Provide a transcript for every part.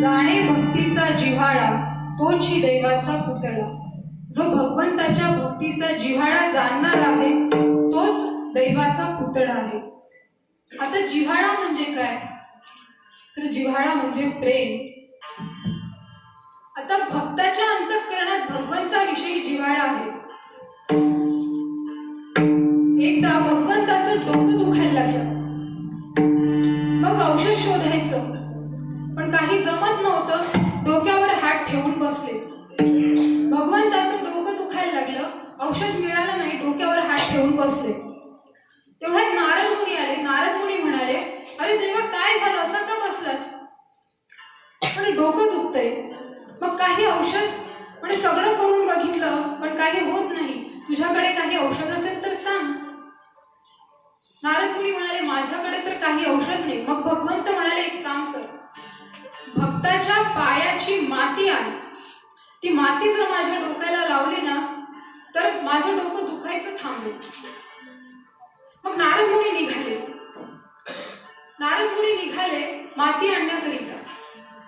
जाणे भक्तीचा जिव्हाळा तोची दैवाचा पुतळा. जो भगवंताच्या भक्तीचा जिव्हाळा जाणणार आहे तोच दैवाचा पुतळा आहे. आता जिव्हाळा म्हणजे काय? तर जिव्हाळा म्हणजे प्रेम. आता भक्ताच्या अंतःकरणात भगवंताविषयी जिव्हाळा आहे. एकदा भगवंताचं डोकं दुखायला लागलं. मग औषध शोधायचं, पण काही जमत नव्हतं. डोक्यावर हात ठेवून बसले. भगवंताचं डोकं दुखायला लागलं, औषध मिळालं नाही, डोक्यावर हात ठेवून बसले. तेवढ्यात नारद मुनी आले. नारद मुनी म्हणाले, अरे देवा, काय झालं, असं का बसलास? पण डोकं दुखतंय. मग काही औषध? म्हणजे सगळं करून बघितलं पण काही होत नाही. तुझ्याकडे काही औषध असेल तर सांग. नारद मुनी म्हणाले, माझ्याकडे तर काही औषध नाही. मग भगवंत म्हणाले, एक काम कर, भक्ताच्या पायाची माती आण. ती माती जर माझ्या डोक्याला लावली ना तर माझं डोकं दुखायचं थांबेल. मग नारद मुनी निघाले माती आणण्याकरिता.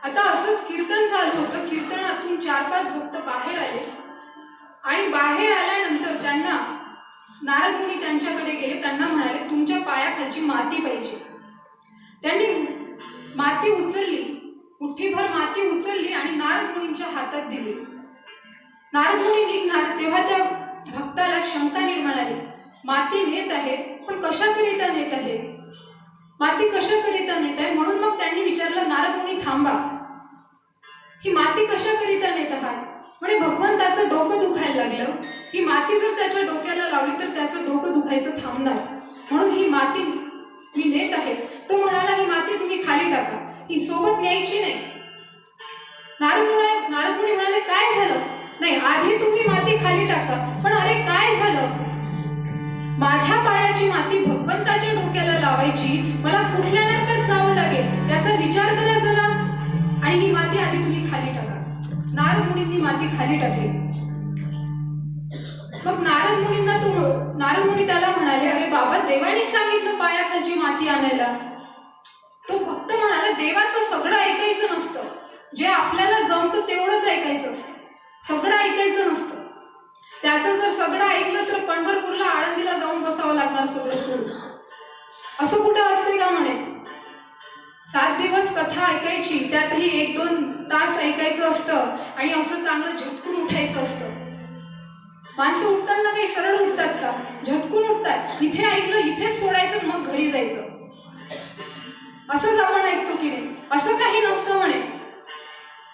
आता असंच कीर्तन चालू होतं. कीर्तनातून 4-5 भक्त बाहेर आले आणि बाहेर आल्यानंतर त्यांना नारद मुनी त्यांच्याकडे गेले. त्यांना म्हणाले, तुमच्या पायाखालची माती पाहिजे. त्यांनी माती उचलली, मुठ्ठीभर माती उचलली आणि नारद मुनींच्या हातात दिली. नारद मुनी निघणार तेव्हा त्या भक्ताला शंका निर्माण आली. माती नेत आहे, पण कशाकरिता नेत आहे? माती कशाकरिता नेत आहे? म्हणून मग त्यांनी विचारलं, नारद मुनी थांबा, ही माती कशाकरिता नेत आहात? म्हणजे भगवंताचं डोकं दुखायला लागलं. ही माती जर त्याच्या डोक्याला लावली तर त्याचं डोकं दुखायचं थांबणार, म्हणून ही माती मी नेत आहे. तो म्हणाला, ही माती तुम्ही खाली टाका, ही सोबत न्यायची नाही. नारद मुनी म्हणाले, काय झालं? नाही, आधी तुम्ही माती खाली टाका. पण अरे काय झालं? माझ्या पायाची माती भगवंताच्या डोक्याला लावायची, मला कुठल्या नरकात जावं लागेल याचा विचार करा जरा. आणि ही माती आधी तुम्ही खाली टाका. नारद मुनींनी माती खाली टाकली. मग नारद मुनी त्याला म्हणाले, अरे बाबा, देवानीच सांगितलं पायाखालची माती आणायला. तो भक्त म्हणाला, देवाचं सगळं ऐकायचं नसतं. जे आपल्याला जमतं तेवढंच ऐकायचं असतं, सगळं ऐकायचं नसतं. त्याचं जर सगळं ऐकलं तर पंढरपूरला, आळंदीला जाऊन बसावं लागणार सगळं सोडून. असं कुठं असते का? म्हणे 7 दिवस कथा ऐकायची, त्यातही 1-2 तास ऐकायचं असतं आणि असं चांगलं झटकून उठायचं असतं. माणसं उठताना काही सरळ उठतात का? झटकून उठतात. इथे ऐकलं इथेच सोडायचं, मग घरी जायचं. असंच आपण ऐकतो की नाही? असं काही नसतं. म्हणे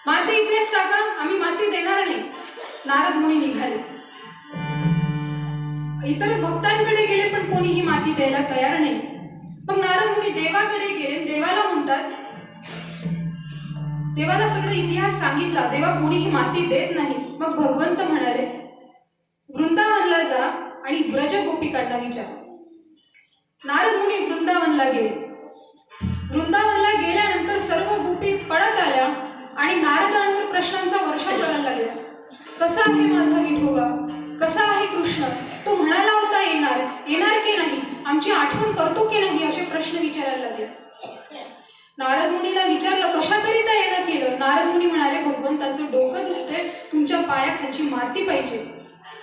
माती इथेच टाका, आम्ही माती देणार नाही. नारद मुनी निघाले, इतर भक्तांकडे गेले, पण कोणीही माती द्यायला तयार नाही. मग नारद मुनी देवाकडे गेले. देवाला म्हणतात, देवाला सगळं इतिहास सांगितला. देवा, कोणीही माती देत नाही. मग भगवंत म्हणाले, वृंदावनला जा आणि व्रज गोपिकांना विचार. नारद मुनी वृंदावनला गेले. वृंदावनला गेल्यानंतर सर्व गोपी पळत आल्या आणि नारदांवर प्रश्नांचा वर्षाव करायला लागल्या. कसा आहे माझा विठोबा? कसा आहे कृष्ण? तो म्हणाला होता येणार की नाही? आमची आठवण करतो की नाही? असे प्रश्न विचारायला लागले. नारद मुनीला विचारलं, कशाकरिता येणं केलं? नारद मुनी म्हणाले, भगवंताचं डोकं दुखते, तुमच्या पायाखालची माती पाहिजे.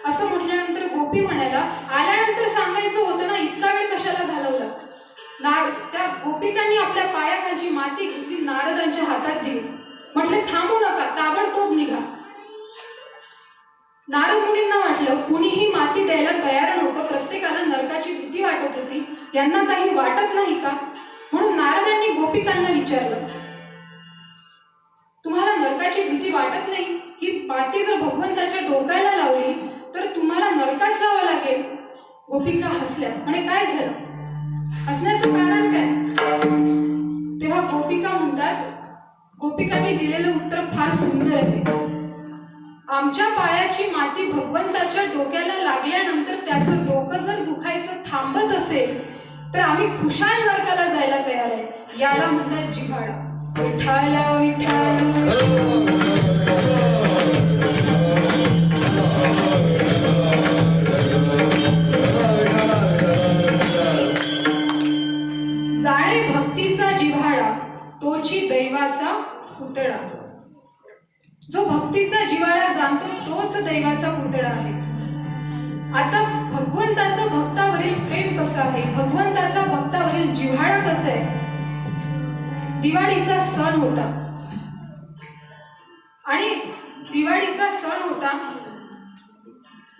असं म्हटल्यानंतर गोपी म्हणाला, आल्यानंतर सांगायचं होतं ना, इतका वेळ कशाला घालवला? त्या गोपिकांनी आपल्या पायाखालची माती घेतली, नारदांच्या हातात दिली. म्हटले, थांबू नका, ताबडतोब निघा. नारद मुनींना वाटलं कुणीही माती द्यायला तयार नव्हतं. प्रत्येकाला नरकाची भीती वाटत होती. यांना काही वाटत नाही का? म्हणून नारदांनी गोपिकांना विचारलं, तुम्हाला नरकाची भीती वाटत नाही? ही माती जर भगवंताच्या डोक्याला लावली तर तुम्हाला नरकात जावं लागेल. गोपिका हसल्या. म्हणे, काय झालं? हसण्याचं कारण काय? तेव्हा गोपिका म्हणतात, गोपिकांनी दिलेलं उत्तर फार सुंदर आहे. आमच्या पायाची माती भगवंताच्या डोक्याला लागल्यानंतर त्याचं डोकं जर दुखायचं थांबत असेल तर आम्ही खुशाल नरकाला जायला तयार आहे. याला म्हणतात जिव्हाळा. विठ्ठल विठ्ठल. जाणे भक्तीचा जिव्हाळा तोची दैवाचा पुतळा. जो भक्तीचा जिव्हाळा जाणतो तोच दैवाचा पुतळा आहे. आता भगवंताचं भक्तावरील प्रेम कसं आहे, भगवंताचा भक्तावरील जिव्हाळा कसा आहे. दिवाळीचा सण होता आणि दिवाळीचा सण होता.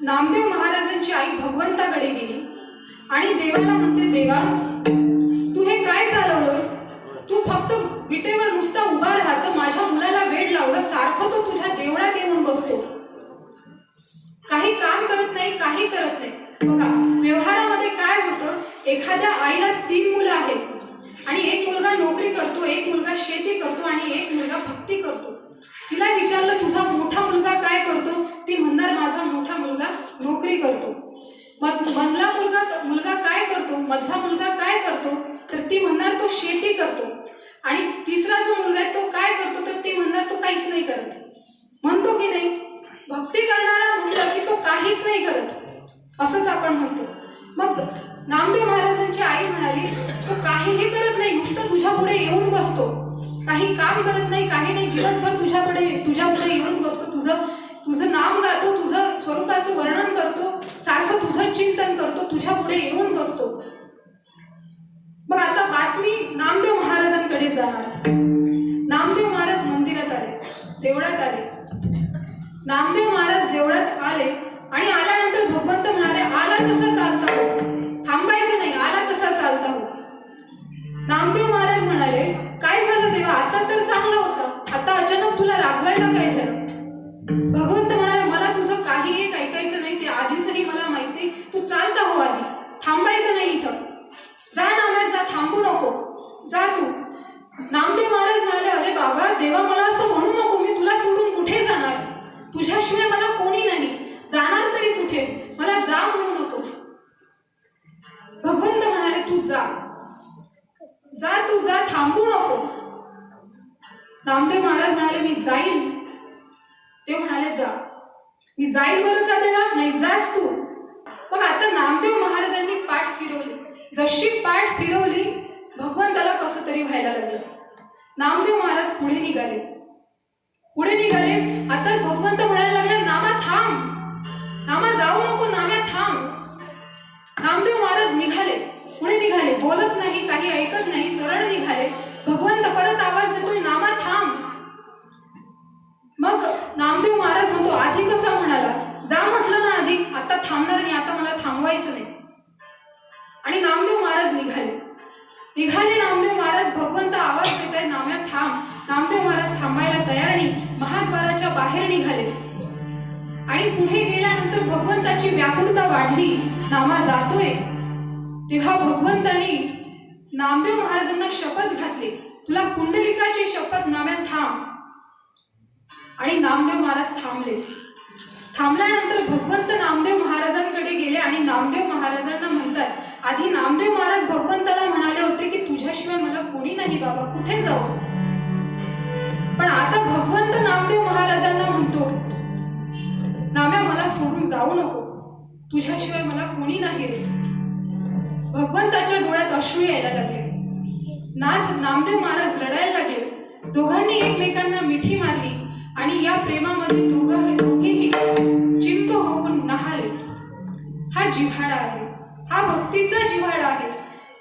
नामदेव महाराजांची आई भगवंताकडे गेली आणि देवाला म्हणते, देवा तू हे काय चालवलंस, तू फक्त विटेवर नुसता उभा राहतो, माझ्या मुलाला वेड लावलं, सारखं तो तुझ्या देवळात येऊन बसतो, काही काम करत नाही, काही करत नाही. बघा व्यवहारामध्ये काय होतं, एखाद्या आईला 3 मुलं आहेत आणि एक मुलगा नोकरी करतो, एक मुलगा शेती करतो आणि एक मुलगा भक्ती करतो. तिला विचारलं तुझा मोठा मुलगा काय करतो, ती म्हणणार माझा मोठा मुलगा नोकरी करतो. मधला मुलगा काय करतो, मधला मुलगा काय करतो, तर ती म्हणणार तो शेती करतो. आणि तिसरा जो मुलगा आहे तो काय करतो, तर ती म्हणणार तो काहीच नाही करत. म्हणतो की नाही, भक्ती करणारा म्हटलं की तो काहीच नाही करत, असंच आपण म्हणतो. मग नामदेव महाराजांची आई म्हणाली, तो काहीही करत नाही, नुसतं तुझ्या पुढे येऊन बसतो, काही काम करत नाही, काही नाही, दिवसभर तुझ्या पुढे येऊन बसतो, तुझं नाम गातो, तुझं स्वरूपाचं वर्णन करतो, सारखं तुझं चिंतन करतो, तुझ्या पुढे येऊन बसतो. मग आता बातमी नामदेव महाराजांकडे जाणार. नामदेव महाराज मंदिरात आले, देवळात आले. नामदेव महाराज देवळात आले आणि आल्यानंतर भगवंत म्हणाले, आला तसा चालता हो, थांबायचं नाही, आला तसा चालता हो. नामदेव महाराज म्हणाले, काय झालं देवा, आता तर चांगला होता, आता अचानक तुला रागवायला काय झालं. भगवंत म्हणाले, मला तुझं काही एक ऐकायचं नाही, ते आधीचही मला माहिती, तू चालता हो, आधी थांबायचं नाही, इथं जा नामात जा, थांबू नको, जा तू. नामदेव महाराज म्हणाले, अरे बाबा देवा, मला असं म्हणू नको, मी तुला सोडून कुठे जाणार, तुझ्याशिवाय मला कोणी नाही, जाणार तरी कुठे, मला जा म्हणू नकोस. भगवंत म्हणाले, तू जा जा, तू जा, थांबू नको. नामदेव महाराज म्हणाले, मी जाईल. ते म्हणाले, जा. मी जाईल बरं का देवा, नाही जास तू. मग आता नामदेव महाराजांनी पाठ फिरवली. जशी पाठ फिरवली भगवंताला कसं तरी व्हायला लागलं. नामदेव महाराज पुढे निघाले. आता भगवंत म्हणायला लागले, नामा थांब, नामा जाऊ नको, नाम्या थांब. नामदेव महाराज निघाले, पुढे निघाले, बोलत नाही, काही ऐकत नाही, सरळ निघाले. भगवंत परत आवाज देतोय, नामा थांब. मग नामदेव महाराज म्हणतो, आधी कसा म्हणाला, जा म्हटलं ना आधी, आता थांबणार नाही, आता मला थांबवायचं नाही. आणि नामदेव महाराज निघाले. नामदेव महाराज, भगवंत आवाज देत आहे, नाम्या थांब. नामदेव महाराज थांबायला तयार नाही, महाद्वाराच्या बाहेर निघाले. आणि पुढे गेल्यानंतर भगवंताची व्याकुळता वाढली, नामा जातोय. तेव्हा भगवंतांनी नामदेव महाराजांना शपथ घातली, तुला कुंडलिकाची शपथ, नाम्या थांब. आणि नामदेव महाराज थांबले. थांबल्यानंतर भगवंत नामदेव महाराजांकडे गेले आणि नामदेव महाराजांना म्हणतात, आधी नामदेव महाराज भगवंताला म्हणाले होते की तुझ्याशिवाय मला कोणी नाही बाबा, कुठे जाऊ. पण आता भगवंत नामदेव महाराजांना म्हणतो, नाम्या मला सोडून जाऊ नको, तुझ्याशिवाय मला कोणी नाही रे. भगवंताच्या डोळ्यात अश्रू यायला लागले. नामदेव महाराज रडायला लागले. दोघांनी एकमेकांना मिठी मारली आणि या प्रेमामध्ये दोघेही चिंब होऊन नहाले. हा जिव्हाळा आहे, हा भक्तीचा जिव्हाळा आहे.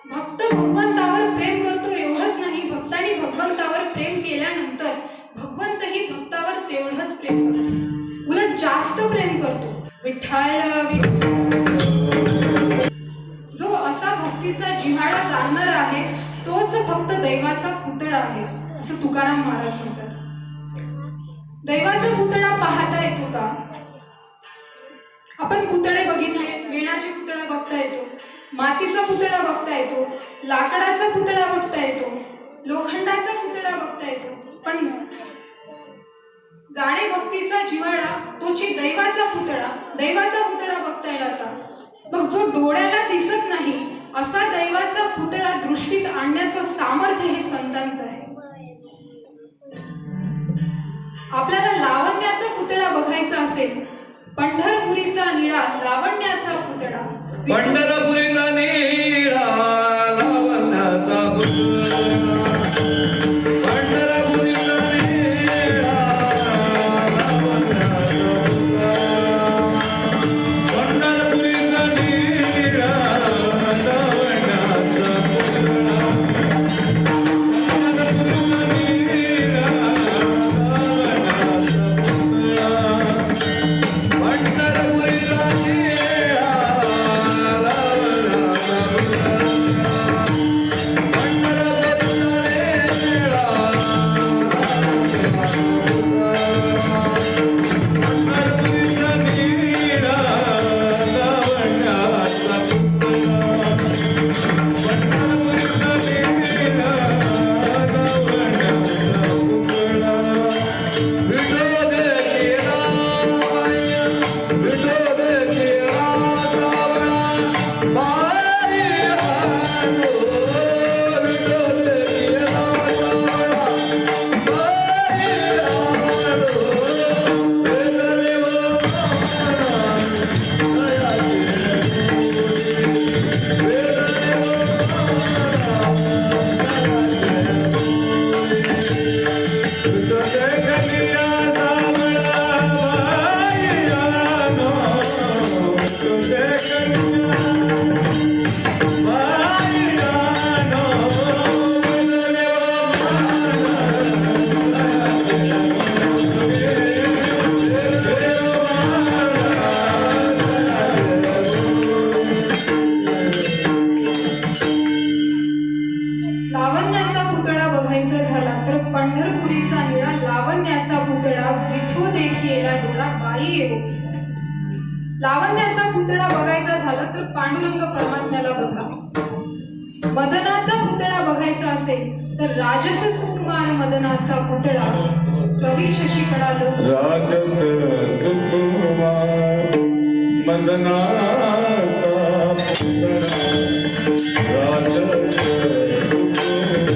भक्त भगवंतावर प्रेम करतो एवढंच नाही, भक्तांनी भगवंतावर प्रेम केल्यानंतर भगवंतही भक्तावर तेवढंच प्रेम करतो, उलट जास्त प्रेम करतो. विठ्ठल जो असा भक्तीचा जिव्हाळा जाणणारा आहे तोच फक्त दैवाचा पुतळा आहे, असं तुकाराम महाराज म्हणतात. दैवाचा पुतळा पाहता येतो का? आपण पुतळे बघितले, वेणाचे पुतळा बघता येतो, मातीचा पुतळा बघता येतो, लाकडाचा पुतळा बघता येतो, लोखंडाचा पुतळा बघता येतो, पण जाणे भक्तीचा जिव्हाळा तोची दैवाचा पुतळा बघता येणार का? मग जो डोळ्याला दिसत नाही असा दैवाचा पुतळा दृष्टीत आणण्याचं सामर्थ्य हे संतांचं आहे. आपल्याला लावण्याचा पुतळा बघायचा असेल, पंढरपुरीचा निळा लावण्याचा पुतळा, पंढरपुरीचा निळा लावण्याचा पुतळा, पंढरपुरीचा निळा काही येवो. लावण्याचा पुतळा बघायचा झाला तर पांडुरंग परमात्म्याला बघा. मदनाचा पुतळा बघायचा असेल तर राजस सुकुमार मदनाचा पुतळा रवी शशिकडा लोक. राजस सुकुमार मदनाचा पुतळा, राजस सुकुमार मदनाचा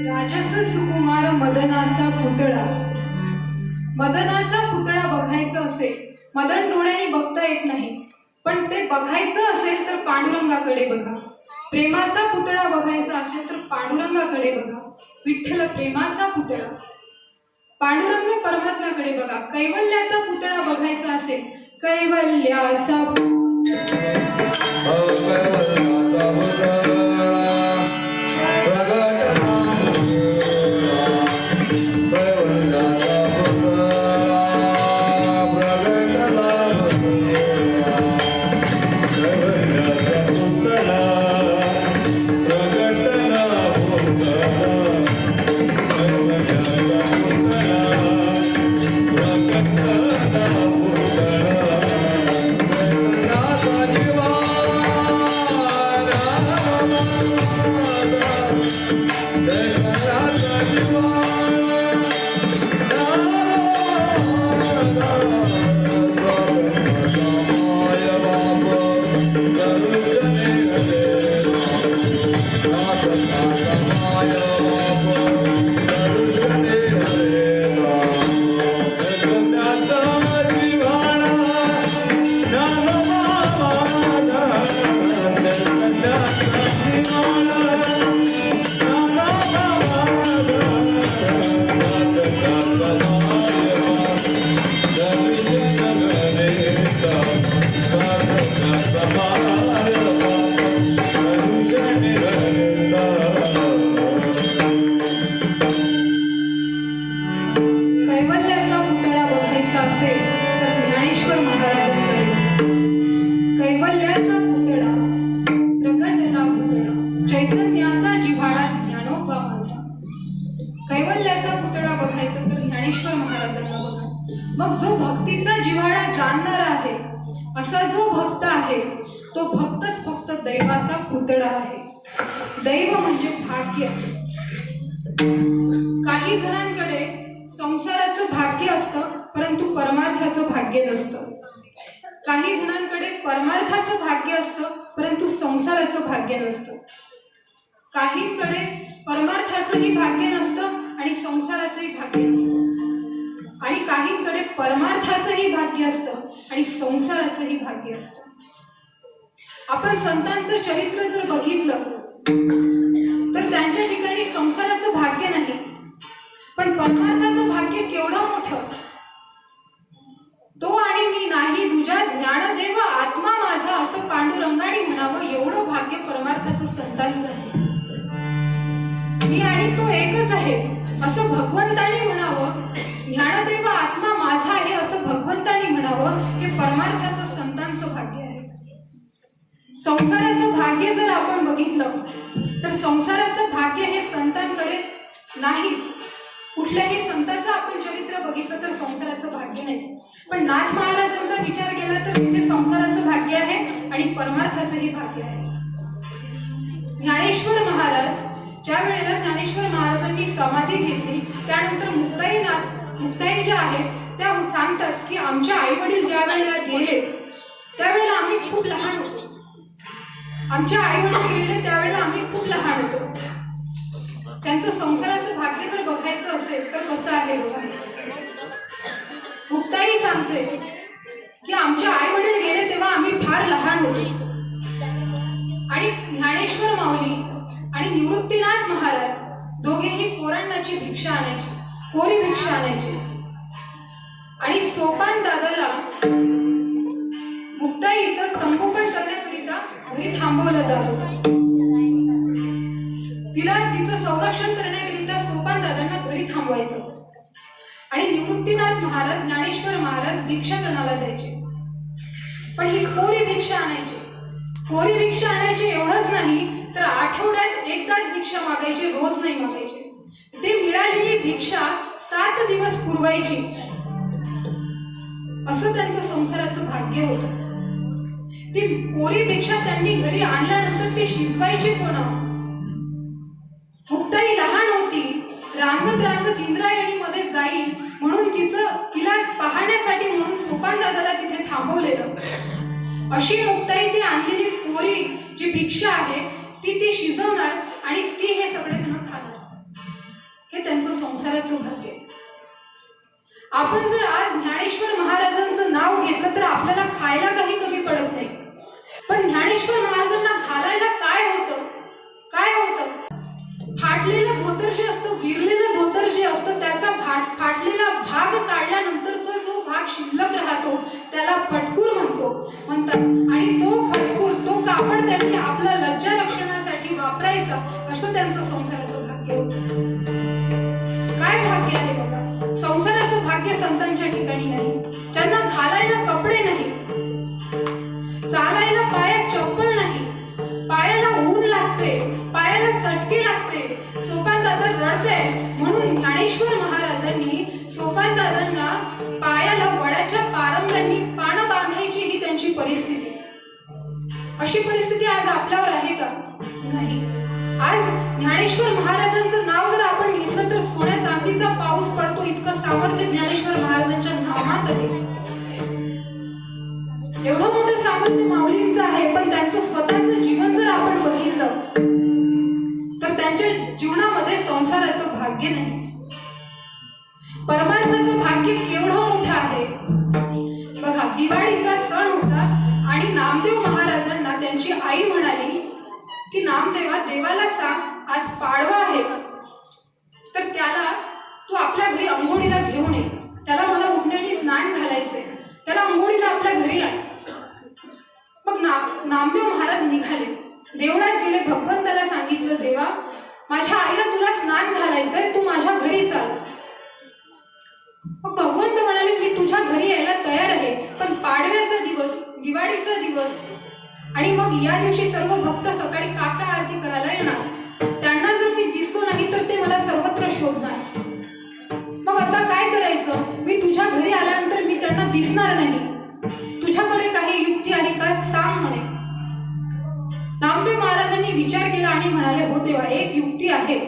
राजस सुकुमार मदनाचा पुतळा. मदनाचा पुतळा बघायचा असेल, मदन डोळ्याने बघता येत नाही, पण ते बघायचं असेल तर पांडुरंगाकडे बघा. प्रेमाचा पुतळा बघायचा असेल तर पांडुरंगाकडे बघा. विठ्ठल प्रेमाचा पुतळा. पांडुरंग परमात्म्याकडे बघा. कैवल्याचा पुतळा बघायचा असेल, कैवल्याचा कैवल्याचा पुतळा बघायचा असेल तर ज्ञानेश्वर महाराजांकडे बघा. कैवल्याचा पुतळा प्रगटला पुतळा, चैतन्याचा जिव्हाळा ज्ञानोबा माझा. कैवल्याचा पुतळा बघायचा तर ज्ञानेश्वर महाराजांना बघा. मग जो भक्तीचा जिव्हाळा जाणणारा आहे, असा जो भक्त आहे, तो भक्तच फक्त दैवाचा पुतळा आहे. दैव म्हणजे भाग्य. काही जणांकडे संसाराचं भाग्य असतं, परंतु परमार्थाचं भाग्य नसतं. काही जणांकडे परमार्थाचं भाग्य असतं, परंतु संसाराचं भाग्य नसतं. काहींकडे परमार्थाचंही भाग्य नसतं आणि संसाराचंही भाग्य नसतं. आणि काहींकडे परमार्थाचंही भाग्य असतं आणि संसाराचंही भाग्य असतं. आपण संतांचं चरित्र जर बघितलं तर त्यांच्या ठिकाणी संसाराचं भाग्य नाही, पण परमार्थाचं भाग्य केवढं मोठं. तो आणि मी नाही तुझ्या ज्ञानदेव आत्मा माझा असं पांडुरंगाने म्हणावं, एवढं भाग्य परमार्थाचं संतांचं आहे. मी आणि तो एकच आहे असं भगवंताने म्हणावं, ज्ञानदेव आत्मा माझा आहे असं भगवंताने म्हणावं, हे परमार्थाचं संतांचं भाग्य आहे. संसाराचं भाग्य जर आपण बघितलं तर संसाराचं भाग्य हे संतांकडे नाहीच. कुठल्याही संताचं आपण चरित्र बघितलं तर संसाराचं भाग्य नाही. पण नाथ महाराजांचा विचार केला तर तिथे संसाराचं भाग्य आहे आणि परमार्थाचंही भाग्य आहे. ज्ञानेश्वर महाराज ज्या वेळेला ज्ञानेश्वर महाराजांनी समाधी घेतली त्यानंतर मुक्ताई ज्या आहेत त्या सांगतात की आमच्या आई वडील ज्या वेळेला गेले त्यावेळेला आम्ही खूप लहान होतो. आमच्या आई वडील गेले त्यावेळेला आम्ही खूप लहान होतो. त्यांचं संसाराचं भाग्य जर बघायचं असेल तर कसं आहे बघा. मुक्ताई सांगते की आमच्या आई वडील गेले तेव्हा आम्ही फार लहान होतो आणि ज्ञानेश्वर माऊली आणि निवृत्तीनाथ महाराज दोघेही कोरण्णाची भिक्षा आणायची, कोरी भिक्षा आणायची आणि सोपान दादाला मुक्ताईचं संगोपन करण्याकरिता घरी थांबवलं जात होतं. तिला तिचं संरक्षण करण्याकरिता सोपान दादांना घरी थांबवायचं आणि निवृत्तीनाथ महाराज ज्ञानेश्वर महाराज भिक्षाटनाला जायचे. पण ही कोरी भिक्षा आणायची. कोरी भिक्षा आणायची एवढंच नाही तर आठवड्यात एकदाच भिक्षा मागायची, रोज नाही मागायचे. ते मिळालेली भिक्षा 7 दिवस पुरवायची. असं त्यांचं संसाराचं भाग्य होतं. ती कोरी भिक्षा त्यांनी घरी आणल्यानंतर ते शिजवायची कोण? मुक्ताई लहान होती. रांगत रांगत इंद्रायणी मध्ये जाईल म्हणून तिला पाहण्यासाठी म्हणून सोपान दादाला तिथे थांबवलेलं. अशी मुक्ताई ती आणलेली कोरी जी भिक्षा आहे ती शिजवणार आणि ती हे सगळेजण खाणार. हे त्यांचं संसाराचं भाग्य आहे. आपण जर आज ज्ञानेश्वर महाराजांचं नाव घेतलं तर आपल्याला खायला काही कमी पडत नाही. पण ज्ञानेश्वर महाराजांना घालायला काय होतं? काय होतं? फाटलेलं धोतर जे असतं, विरलेलं धोतर जे असतं त्याचा फाटलेला भाग काढल्यानंतरचा जो भाग शिल्लक राहतो त्याला फटकूर म्हणतात. आणि तो फटकूर, तो कापड त्यांनी आपल्या लज्जा रक्षणासाठी वापरायचा. असं त्यांचं संसाराचं भाग्य होतं. काय भाग्य आहे बघा. संसाराचं भाग्य संतांच्या ठिकाणी नाही. ज्यांना घालायला कपडे नाही, चालायला पायात चप्पल नाही, पायाला ऊन लागते, पायाला चटके लागते, सोपान दादा रडते म्हणून ज्ञानेश्वर महाराजांनी सोपान दादांना पायाला वडाच्या पारंब्यांनी पानं बांधायची ही त्यांची परिस्थिती. अशी परिस्थिती आज आपल्यावर आहे का? नाही. आज ज्ञानेश्वर महाराजांचं नाव जर आपण घेतलं तर सोन्या चांदीचा पाऊस पडतो इतकं सामर्थ्य ज्ञानेश्वर महाराजांच्या नावात आहे. एवढं मोठं सामर्थ्य माऊलींचं आहे. पण त्यांचं स्वतःचं जीवन जर आपण बघितलं तर त्यांच्या जीवनामध्ये संसाराचं भाग्य नाही. परमार्थाचं भाग्य केवढं मोठं आहे बघा. दिवाळीचा सण होता आणि नामदेव महाराजांना त्यांची आई म्हणाली की नामदेवा, देवाला सांग आज पाडवा आहे तर त्याला तू आपल्या घरी अंघोळीला घेऊन ये. त्याला मला उठण्याने स्नान घालायचंय. त्याला अंघोळीला आपल्या घरी आण. मग नामदेव महाराज निघाले, देवळात गेले, भगवंताला सांगितलं देवा माझ्या आईला तुला स्नान घालायचंय, तू माझ्या घरी चाल. मग भगवंत म्हणाले मी तुझ्या घरी यायला तयार आहे पण पाडव्याचा दिवस, दिवाळीचा दिवस आणि मग या दिवशी सर्व भक्त सकाळी काकटा आरती करायला येणार. त्यांना जर मी दिसलो नाही तर ते मला सर्वत्र शोधणार. मग आता काय करायचं? मी तुझ्या घरी आल्यानंतर मी त्यांना दिसणार नाही. तुझ्याकडे काही युक्ती आहे का? सांग म्हणे. नामदेव महाराजांनी विचार केला आणि म्हणाले हो देवा, एक युक्ती आहे.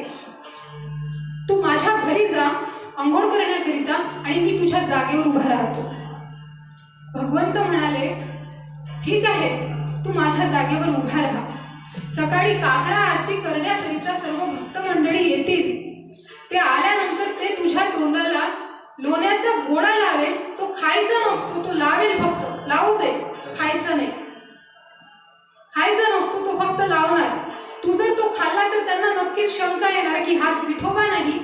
तू माझ्या घरी जा अंघोळ करण्याकरिता आणि मी तुझ्या जागेवर उभा राहतो. भगवंत म्हणाले ठीक आहे, तू माझ्या जागेवर उभा राहा. सकाळी काकडा आरती करण्याकरिता सर्व भक्त मंडळी येतील. ते आल्यानंतर ते तुझ्या तोंडाला लोण्याचा गोळा लावेल. तो खायचा नसतो, तो लावेल फक्त. लावू दे, खायचा नाही. खायचा नसतो, तो फक्त लावणार. तू जर तो खाल्ला तर त्यांना नक्कीच शंका येणार की हा विठोबा नाही,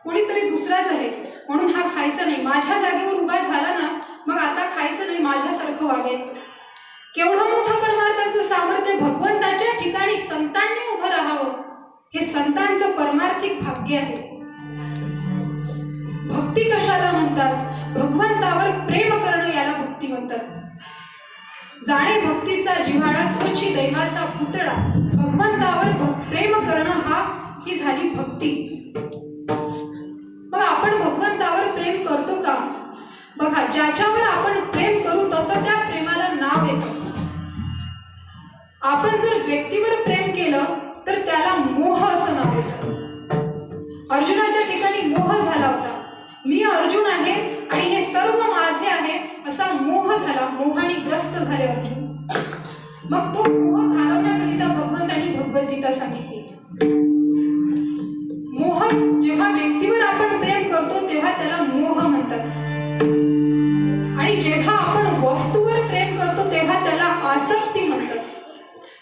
कोणीतरी दुसराच आहे म्हणून हा खायचा नाही. माझ्या जागेवर उभा झाला ना मग आता खायचं नाही, माझ्यासारखं वागायचं. केवढं मोठं परमार्थाचं सामर्थ्य. भगवंताच्या ठिकाणी संतांनी उभं राहावं हे संतांचं परमार्थिक भाग्य आहे. भक्ती कशाला म्हणतात? भगवंतावर प्रेम करणं याला भक्ती म्हणतात. जाणे भक्तीचा जिव्हाळा तोची दैवाचा पुतळा. भगवंतावर प्रेम करणं ही झाली भक्ती. मग आपण भगवंतावर प्रेम करतो का? बघा, ज्याच्यावर आपण प्रेम करू तसं त्या प्रेमाला नाव येतं. आपण जर व्यक्तीवर प्रेम केलं तर त्याला मोह असं नाव येतं. अर्जुनाच्या ठिकाणी मोह झाला होता. मी अर्जुन आहे आणि हे सर्व माझे आहे असा मोह झाला. मोहाने ग्रस्त झाले अर्जुन. मग तो मोह घालवण्याकरिता भगवंतांनी भगवद्गीता सांगितली. मोह, जेव्हा व्यक्तीवर आपण प्रेम करतो तेव्हा त्याला मोह म्हणतात. आणि जेव्हा आपण वस्तूवर प्रेम करतो तेव्हा त्याला आसक्ती म्हणतात.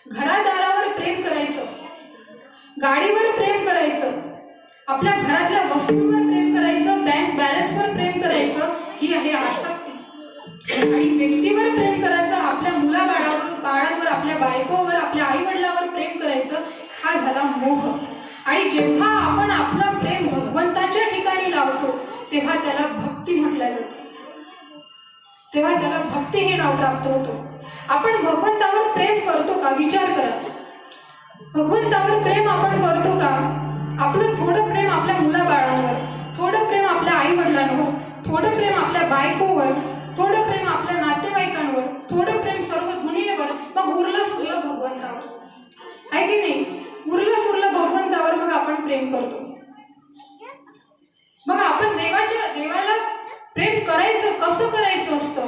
घरादारावर प्रेम करायचं, गाडीवर प्रेम करायचं, आपल्या घरातल्या वस्तूंवर प्रेम करायचं, बँक बॅलन्सवर प्रेम करायचं, ही आहे आसक्ती. आणि व्यक्तीवर प्रेम करायचं, आपल्या बाळांवर, आपल्या बायकोवर, आपल्या आई वडिलांवर प्रेम करायचं, हा झाला मोह. आणि जेव्हा आपण आपलं प्रेम भगवंताच्या ठिकाणी लावतो तेव्हा त्याला भक्ती म्हटलं जातं. तेव्हा त्याला भक्ती हे नाव प्राप्त होतं. आपण भगवंतावर प्रेम करतो का? विचार करा. भगवंतावर प्रेम आपण करतो का? आपलं थोडं प्रेम आपल्या मुलाबाळांवर, थोडं प्रेम आपल्या आई वडिलांवर, थोडं प्रेम आपल्या बायकोवर, थोडं प्रेम आपल्या नातेवाईकांवर, थोडं प्रेम सर्व दुनियेवर, मग उरलं सुरलं भगवंतावर. आहे की नाही? उरलं सुरलं भगवंतावर मग आपण प्रेम करतो. मग आपण देवाला प्रेम करायचं कसं करायचं असतं?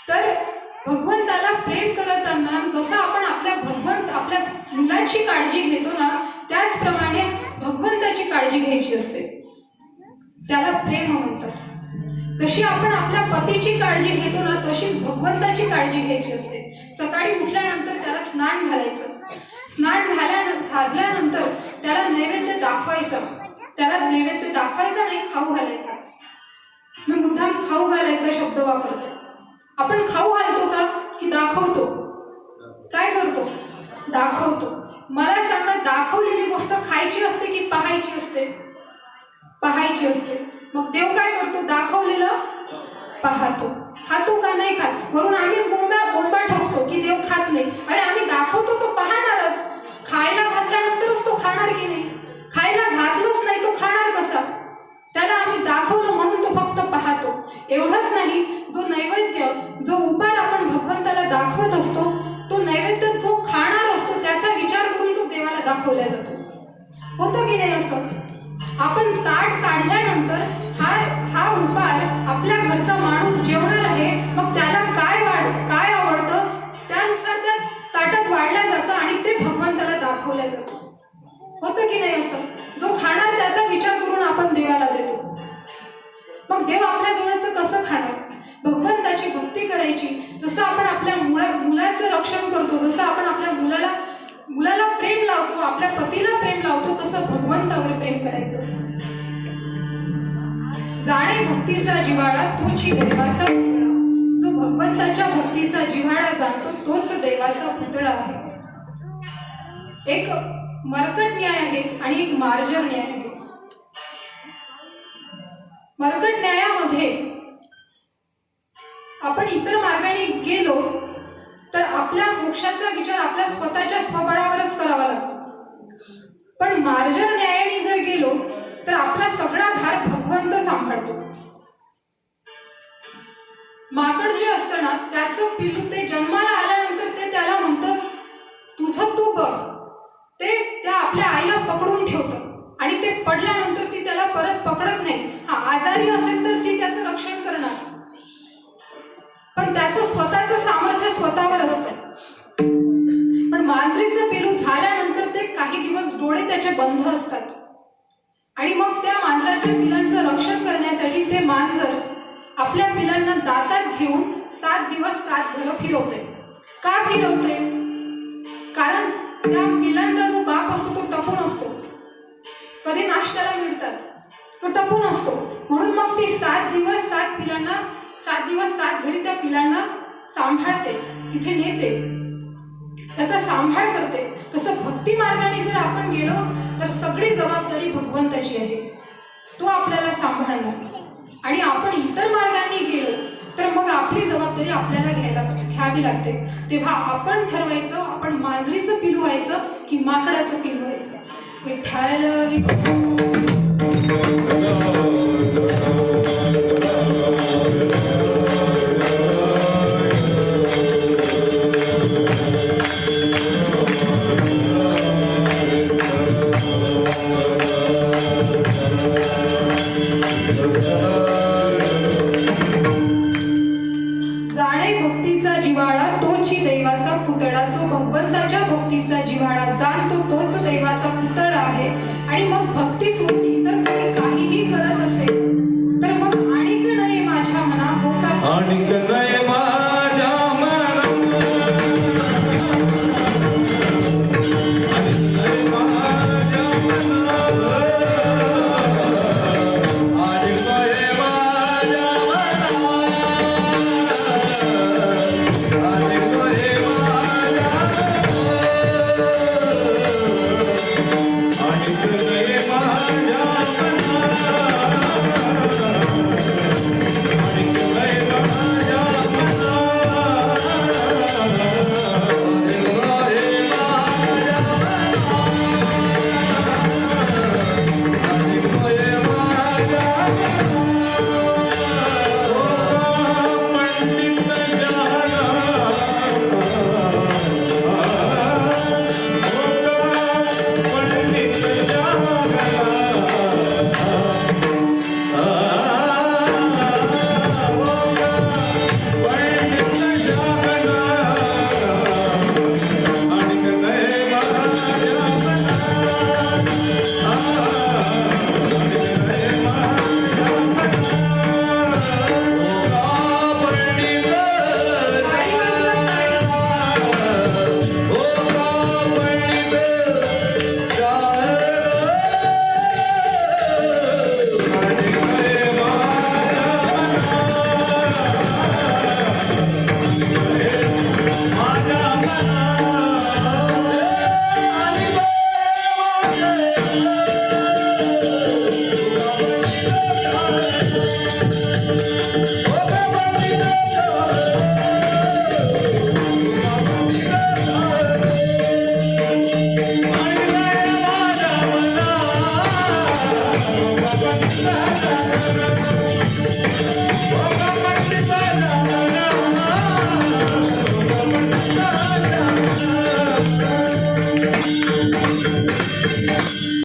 तर भगवंताला प्रेम करताना जसं आपण आपल्या मुलाची काळजी घेतो ना, त्याचप्रमाणे भगवंताची काळजी घ्यायची असते. त्याला प्रेम म्हणतात. जशी आपण आपल्या पतीची काळजी घेतो ना, तशीच भगवंताची काळजी घ्यायची असते. सकाळी उठल्यानंतर त्याला स्नान घालायचं. स्नान झाल्यानंतर त्याला नैवेद्य दाखवायचा. त्याला नैवेद्य दाखवायचा नाही, खाऊ घालायचा. मी मुद्दाम खाऊ घालायचा शब्द वापरते. आपण खाऊ घालतो का की दाखवतो? काय करतो? दाखवतो. मला सांगा, दाखवलेली गोष्ट खायची असते की पाहायची असते? पाहायची असते. मग देव काय करतो? दाखवलेलं पाहतो. खातो का? नाही खात. वरून आम्हीच बोंबा ठोकतो की देव खात नाही. अरे आम्ही दाखवतो तो पाहणारच. खायला घातल्यानंतरच तो खाणार की नाही? खायला घातलंच नाही तो खाणार कसा? त्याला आम्ही दाखवलं म्हणून तो फक्त पाहतो. एवढंच नाही, जो नैवेद्य, जो उपार आपण भगवंताला दाखवत असतो, तो नैवेद्य जो खाणार असतो त्याचा विचार करून तो देवाला दाखवला जातो. होतं की नाही असं? आपण ताट काढल्यानंतर हा उपार आपल्या घरचा माणूस जेवणार आहे, मग त्याला काय आवडतं त्यानुसार त्या ताटात वाढलं जातं आणि ते भगवंताला दाखवलं जातं. होतं की नाही असं? जो खाणार त्याचा विचार करून आपण देवाला देतो. मग देव आपल्या जवळचं कसं खाणार? भगवंताची भक्ती करायची. जसं आपण आपल्या मुलाचं रक्षण करतो, जसं आपण आपल्या मुलाला प्रेम लावतो, आपल्या पतीला प्रेम लावतो, तसं भगवंतावर प्रेम करायचं असतं. जाणे भक्तीचा जिव्हाळा तोची दैवाचा पुतळा. जो भगवंताच्या भक्तीचा जिव्हाळा जाणतो तोच देवाचा पुतळा आहे. एक मर्कट न्याय आहे आणि एक मार्जर न्याय आहे. मर्कट न्यायामध्ये आपण इतर मार्गाने गेलो तर आपल्या मोक्षाचा विचार आपल्या स्वतःच्या स्वबळावरच करावा लागतो. पण मार्जर न्यायाने जर गेलो तर आपला सगळा भार भगवंत सांभाळतो. माकड जे असतं ना, त्याचं पिल्लू ते जन्माला आल्यानंतर ते त्याला म्हणतं तुझं तू बघ. ते त्या आपल्या आईला पकडून ठेवतं आणि ते पडल्यानंतर ती त्याला परत पकडत नाही. हा आजारी असेल तर ती त्याचं रक्षण करणार, पण त्याचं स्वतःचं सामर्थ्य स्वतःवर असतं. पण मांजरीचं पिलू झाल्यानंतर ते काही दिवस डोळे त्याचे बंद असतात आणि मग त्या मांजराच्या पिलांचं रक्षण करण्यासाठी ते मांजर आपल्या पिलांना दातात घेऊन 7 दिवस 7 घरं फिरवते. का फिरवते? कारण त्या पिलांचा जो बाप असतो तो टपून असतो. कधी नाश्त्याला मिळतात, तो टपून असतो. म्हणून मग ती 7 दिवस 7 घरी त्या पिलांना सांभाळते, तिथे नेते, त्याचा सांभाळ करते. तसं भक्ती मार्गाने जर आपण गेलो तर सगळी जबाबदारी भगवंताची आहे. तो आपल्याला सांभाळणार. आणि आपण इतर मार्गाने गेलो तर मग आपली जबाबदारी आपल्याला घ्यावी लागते. तेव्हा आपण ठरवायचं आपण मांजरीचं पिलू व्हायचं की माकडाचं पिलू व्हायचं. विठ्ठल जाणे भक्तीचा जिव्हाळा तोची दैवाचा पुतळा. जो भगवंताच्या भक्तीचा जिव्हाळा जाणतो तोच दैवाचा पुतळा आहे. आणि मग भक्ती सोडली